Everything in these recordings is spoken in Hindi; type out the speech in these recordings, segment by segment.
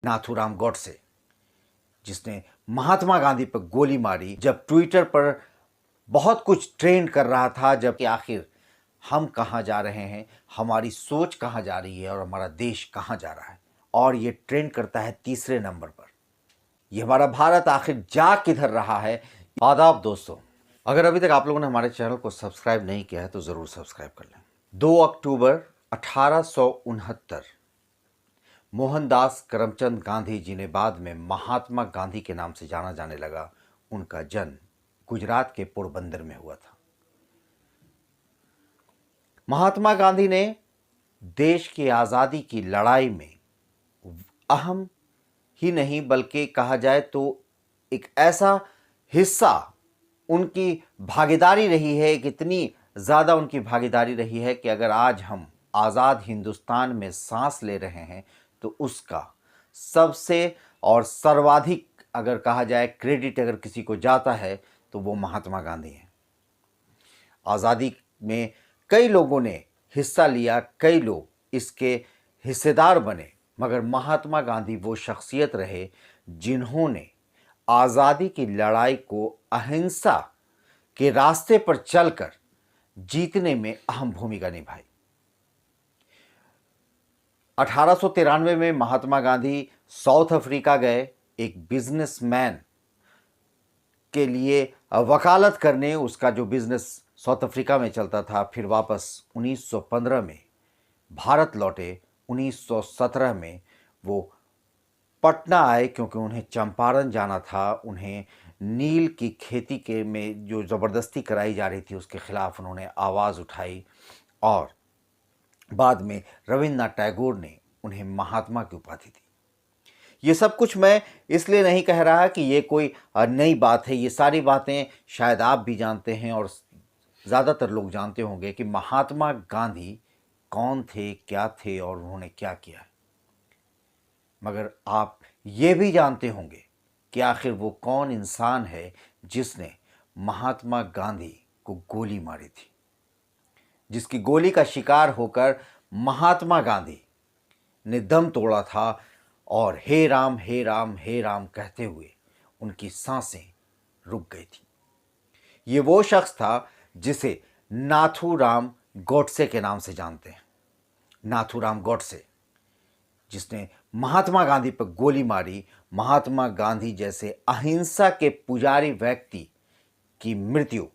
नाथूराम गॉडसे, जिसने महात्मा गांधी पर गोली मारी जब ट्विटर पर बहुत कुछ ट्रेंड कर रहा था, जबकि आखिर हम कहाँ जा रहे हैं, हमारी सोच कहाँ जा रही है और हमारा देश कहाँ जा रहा है, और ये ट्रेंड करता है तीसरे नंबर पर। ये हमारा भारत आखिर जा किधर रहा है। आदाब दोस्तों, अगर अभी तक आप लोगों ने हमारे चैनल को सब्सक्राइब नहीं किया है तो ज़रूर सब्सक्राइब कर लें। 2 अक्टूबर 1869 मोहनदास करमचंद गांधी, जिन्हें बाद में महात्मा गांधी के नाम से जाना जाने लगा, उनका जन्म गुजरात के पोरबंदर में हुआ था। महात्मा गांधी ने देश की आज़ादी की लड़ाई में अहम ही नहीं बल्कि कहा जाए तो एक ऐसा हिस्सा उनकी भागीदारी रही है, कि इतनी ज़्यादा उनकी भागीदारी रही है कि अगर आज हम आज़ाद हिंदुस्तान में सांस ले रहे हैं तो उसका सबसे और सर्वाधिक अगर कहा जाए क्रेडिट अगर किसी को जाता है तो वो महात्मा गांधी हैं। आज़ादी में कई लोगों ने हिस्सा लिया, कई लोग इसके हिस्सेदार बने, मगर महात्मा गांधी वो शख्सियत रहे जिन्होंने आज़ादी की लड़ाई को अहिंसा के रास्ते पर चलकर जीतने में अहम भूमिका निभाई। 1893 में महात्मा गांधी साउथ अफ्रीका गए एक बिजनेसमैन के लिए वकालत करने। उसका जो बिजनेस साउथ अफ्रीका में चलता था, फिर वापस 1915 में भारत लौटे। 1917 में वो पटना आए क्योंकि उन्हें चंपारण जाना था। उन्हें नील की खेती के में जो ज़बरदस्ती कराई जा रही थी उसके खिलाफ उन्होंने आवाज़ उठाई, और बाद में रविन्द्रनाथ टैगोर ने उन्हें महात्मा की उपाधि दी। ये सब कुछ मैं इसलिए नहीं कह रहा कि ये कोई नई बात है, ये सारी बातें शायद आप भी जानते हैं और ज़्यादातर लोग जानते होंगे कि महात्मा गांधी कौन थे, क्या थे और उन्होंने क्या किया है। मगर आप ये भी जानते होंगे कि आखिर वो कौन इंसान है जिसने महात्मा गांधी को गोली मारी थी, जिसकी गोली का शिकार होकर महात्मा गांधी ने दम तोड़ा था और हे राम हे राम हे राम कहते हुए उनकी सांसें रुक गई थी। ये वो शख्स था जिसे नाथूराम गॉडसे के नाम से जानते हैं। नाथूराम गॉडसे, जिसने महात्मा गांधी पर गोली मारी। महात्मा गांधी जैसे अहिंसा के पुजारी व्यक्ति की मृत्यु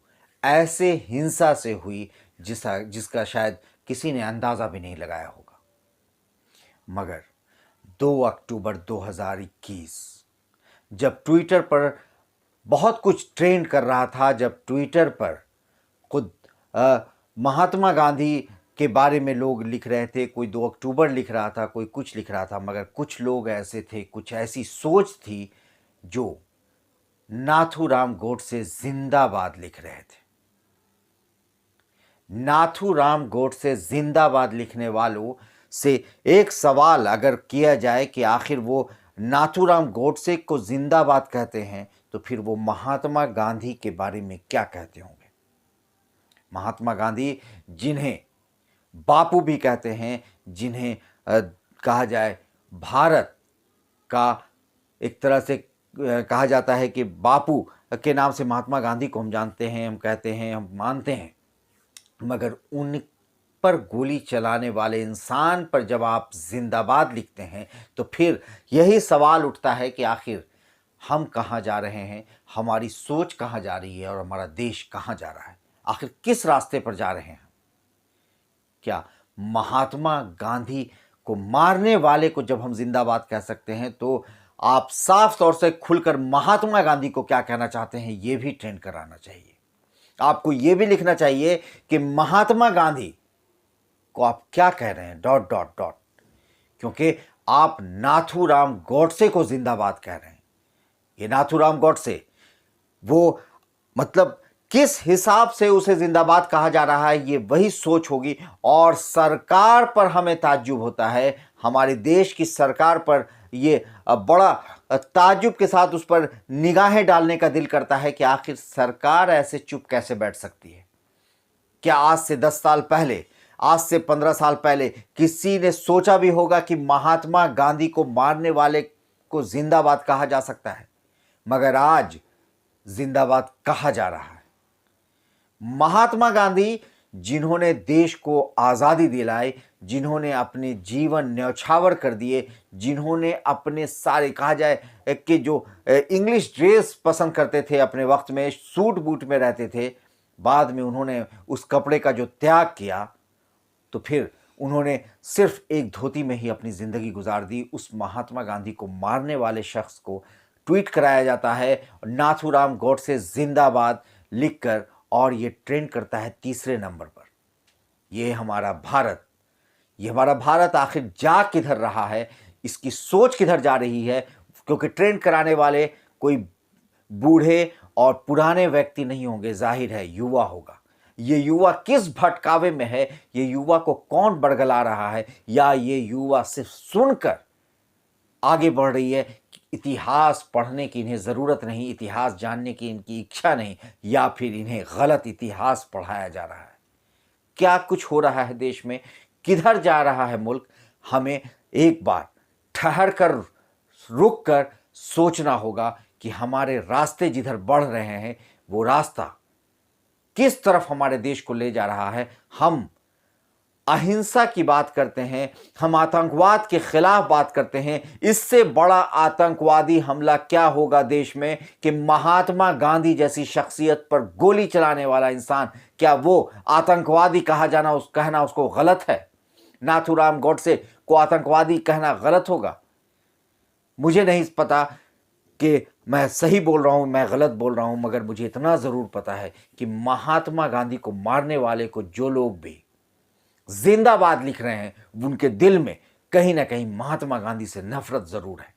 ऐसे हिंसा से हुई जिसका शायद किसी ने अंदाज़ा भी नहीं लगाया होगा। मगर 2 अक्टूबर 2021 जब ट्विटर पर बहुत कुछ ट्रेंड कर रहा था, जब ट्विटर पर खुद महात्मा गांधी के बारे में लोग लिख रहे थे, कोई 2 अक्टूबर लिख रहा था, कोई कुछ लिख रहा था, मगर कुछ लोग ऐसे थे, कुछ ऐसी सोच थी जो नाथूराम गॉडसे जिंदाबाद लिख रहे थे। नाथूराम गॉडसे जिंदाबाद लिखने वालों से एक सवाल अगर किया जाए कि आखिर वो नाथूराम गॉडसे को जिंदाबाद कहते हैं तो फिर वो महात्मा गांधी के बारे में क्या कहते होंगे। महात्मा गांधी जिन्हें बापू भी कहते हैं, जिन्हें कहा जाए भारत का एक तरह से कहा जाता है कि बापू के नाम से महात्मा गांधी को हम जानते हैं, हम कहते हैं, हम मानते हैं, मगर उन पर गोली चलाने वाले इंसान पर जब आप जिंदाबाद लिखते हैं तो फिर यही सवाल उठता है कि आखिर हम कहाँ जा रहे हैं, हमारी सोच कहाँ जा रही है और हमारा देश कहाँ जा रहा है, आखिर किस रास्ते पर जा रहे हैं। क्या महात्मा गांधी को मारने वाले को जब हम जिंदाबाद कह सकते हैं तो आप साफ तौर से खुलकर महात्मा गांधी को क्या कहना चाहते हैं ये भी ट्रेंड कराना चाहिए। आपको ये भी लिखना चाहिए कि महात्मा गांधी को आप क्या कह रहे हैं, डॉट डॉट डॉट, क्योंकि आप नाथूराम गॉडसे को जिंदाबाद कह रहे हैं। ये नाथूराम गॉडसे वो मतलब किस हिसाब से उसे जिंदाबाद कहा जा रहा है, ये वही सोच होगी। और सरकार पर हमें ताज्जुब होता है, हमारे देश की सरकार पर ये बड़ा ताज्जुब के साथ उस पर निगाहें डालने का दिल करता है कि आखिर सरकार ऐसे चुप कैसे बैठ सकती है। क्या आज से 10 साल पहले, आज से 15 साल पहले किसी ने सोचा भी होगा कि महात्मा गांधी को मारने वाले को जिंदाबाद कहा जा सकता है, मगर आज जिंदाबाद कहा जा रहा है। महात्मा गांधी, जिन्होंने देश को आज़ादी दिलाई, जिन्होंने अपने जीवन न्यौछावर कर दिए, जिन्होंने अपने सारे, कहा जाए कि जो इंग्लिश ड्रेस पसंद करते थे, अपने वक्त में सूट बूट में रहते थे, बाद में उन्होंने उस कपड़े का जो त्याग किया, तो फिर उन्होंने सिर्फ एक धोती में ही अपनी ज़िंदगी गुजार दी। उस महात्मा गांधी को मारने वाले शख्स को ट्वीट कराया जाता है नाथूराम गॉडसे जिंदाबाद लिखकर, और ये ट्रेंड करता है तीसरे नंबर पर। ये हमारा भारत आखिर जा किधर रहा है, इसकी सोच किधर जा रही है, क्योंकि ट्रेंड कराने वाले कोई बूढ़े और पुराने व्यक्ति नहीं होंगे, जाहिर है युवा होगा। ये युवा किस भटकावे में है, ये युवा को कौन बरगला रहा है, या ये युवा सिर्फ सुनकर आगे बढ़ रही है। इतिहास पढ़ने की इन्हें ज़रूरत नहीं, इतिहास जानने की इनकी इच्छा नहीं, या फिर इन्हें गलत इतिहास पढ़ाया जा रहा है। क्या कुछ हो रहा है देश में, किधर जा रहा है मुल्क, हमें एक बार ठहर कर, रुक कर सोचना होगा कि हमारे रास्ते जिधर बढ़ रहे हैं वो रास्ता किस तरफ हमारे देश को ले जा रहा है। हम अहिंसा की बात करते हैं, हम आतंकवाद के खिलाफ बात करते हैं। इससे बड़ा आतंकवादी हमला क्या होगा देश में कि महात्मा गांधी जैसी शख्सियत पर गोली चलाने वाला इंसान, क्या वो आतंकवादी कहना उसको गलत है? नाथूराम गॉडसे को आतंकवादी कहना गलत होगा? मुझे नहीं पता कि मैं सही बोल रहा हूं, मैं गलत बोल रहा हूं, मगर मुझे इतना जरूर पता है कि महात्मा गांधी को मारने वाले को जो लोग भी जिंदाबाद लिख रहे हैं, उनके दिल में कहीं ना कहीं महात्मा गांधी से नफरत जरूर है।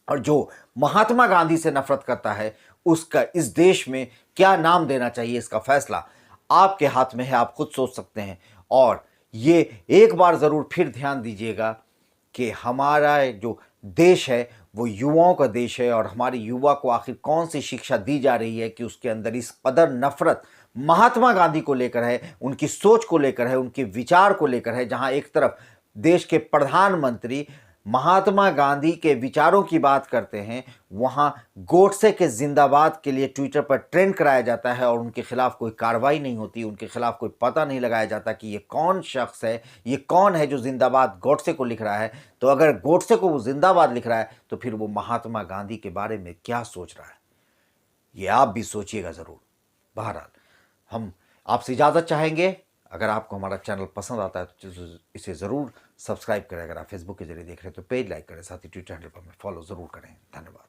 और जो महात्मा गांधी से नफरत करता है, उसका इस देश में क्या नाम देना चाहिए, इसका फैसला आपके हाथ में है, आप खुद सोच सकते हैं। और ये एक बार जरूर फिर ध्यान दीजिएगा कि हमारा जो देश है वो युवाओं का देश है, और हमारे युवा को आखिर कौन सी शिक्षा दी जा रही है कि उसके अंदर इस कदर नफरत महात्मा गांधी को लेकर है, उनकी सोच को लेकर है, उनके विचार को लेकर है। जहां एक तरफ देश के प्रधानमंत्री महात्मा गांधी के विचारों की बात करते हैं, वहां गोडसे के जिंदाबाद के लिए ट्विटर पर ट्रेंड कराया जाता है और उनके खिलाफ कोई कार्रवाई नहीं होती, उनके खिलाफ कोई पता नहीं लगाया जाता कि ये कौन शख्स है, ये कौन है जो जिंदाबाद गोडसे को लिख रहा है। तो अगर गोडसे को वो जिंदाबाद लिख रहा है तो फिर वो महात्मा गांधी के बारे में क्या सोच रहा है, ये आप भी सोचिएगा ज़रूर। बहरहाल, हम आपसे इजाज़त चाहेंगे। अगर आपको हमारा चैनल पसंद आता है तो इसे ज़रूर सब्सक्राइब करें। अगर आप फेसबुक के जरिए देख रहे हैं तो पेज लाइक करें, साथ ही ट्विटर हैंडल पर हमें फॉलो ज़रूर करें। धन्यवाद।